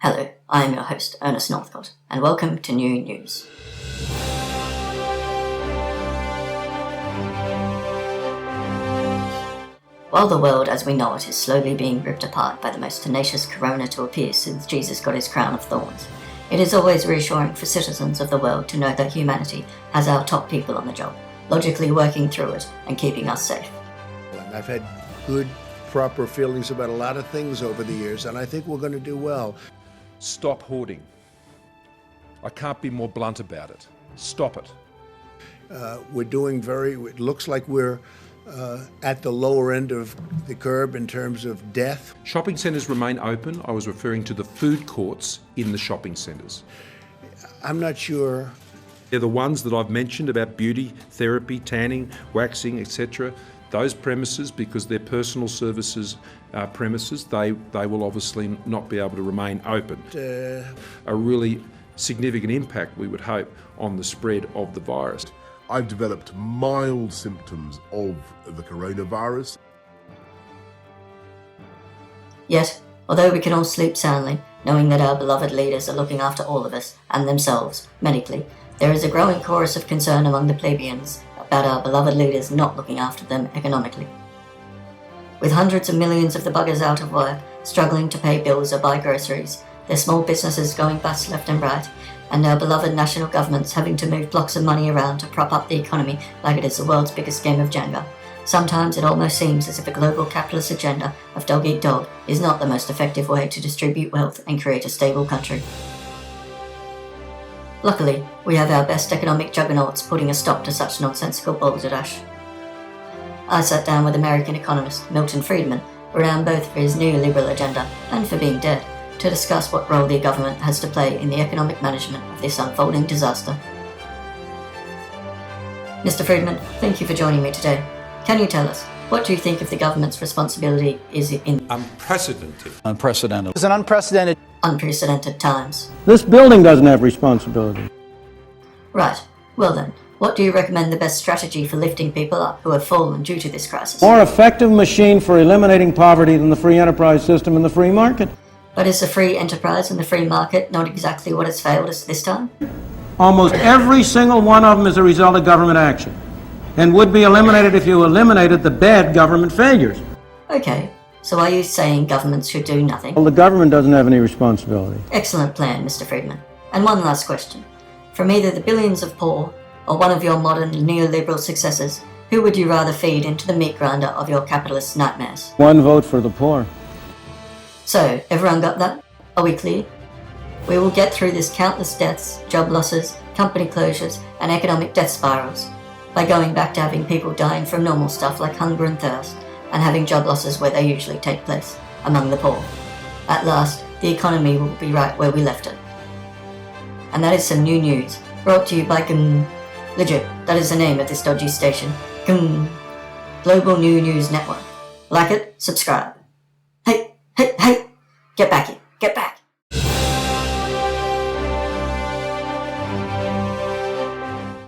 Hello, I am your host, Ernest Northcott, and welcome to New News. While the world as we know it is slowly being ripped apart by the most tenacious corona to appear since Jesus got his crown of thorns, it is always reassuring for citizens of the world to know that humanity has our top people on the job, logically working through it and keeping us safe. I've had good, proper feelings about a lot of things over the years, and I think we're going to do well. Stop hoarding. I can't be more blunt about it. Stop it. It looks like we're at the lower end of the curve in terms of death. Shopping centres remain open. I was referring to the food courts in the shopping centres. I'm not sure. They're the ones that I've mentioned about beauty, therapy, tanning, waxing, etc. Those premises, because they're personal services premises, they will obviously not be able to remain open. A really significant impact, we would hope, on the spread of the virus. I've developed mild symptoms of the coronavirus. Yet, although we can all sleep soundly, knowing that our beloved leaders are looking after all of us, and themselves, medically, there is a growing chorus of concern among the plebeians about our beloved leaders not looking after them economically. With hundreds of millions of the buggers out of work, struggling to pay bills or buy groceries, their small businesses going bust left and right, and our beloved national governments having to move blocks of money around to prop up the economy like it is the world's biggest game of Jenga, sometimes it almost seems as if a global capitalist agenda of dog eat dog is not the most effective way to distribute wealth and create a stable country. Luckily, we have our best economic juggernauts putting a stop to such nonsensical balderdash. I sat down with American economist Milton Friedman, renowned both for his neoliberal agenda and for being dead, to discuss what role the government has to play in the economic management of this unfolding disaster. Mr. Friedman, thank you for joining me today. Can you tell us, what do you think of the government's responsibility is in Unprecedented. It's an unprecedented times? This building doesn't have responsibility. Right. Well then, what do you recommend the best strategy for lifting people up who have fallen due to this crisis? More effective machine for eliminating poverty than the free enterprise system and the free market. But is the free enterprise and the free market not exactly what has failed us this time? Almost every single one of them is a result of government action, and would be eliminated if you eliminated the bad government failures. Okay, so are you saying governments should do nothing? Well, the government doesn't have any responsibility. Excellent plan, Mr. Friedman. And one last question. From either the billions of poor or one of your modern neoliberal successors, who would you rather feed into the meat grinder of your capitalist nightmares? One vote for the poor. So, everyone got that? Are we clear? We will get through this countless deaths, job losses, company closures, and economic death spirals by going back to having people dying from normal stuff like hunger and thirst, and having job losses where they usually take place, among the poor. At last, the economy will be right where we left it. And that is some new news, brought to you by Legit, that is the name of this dodgy station. Global New News Network. Like it, subscribe. Hey, get back here, get back.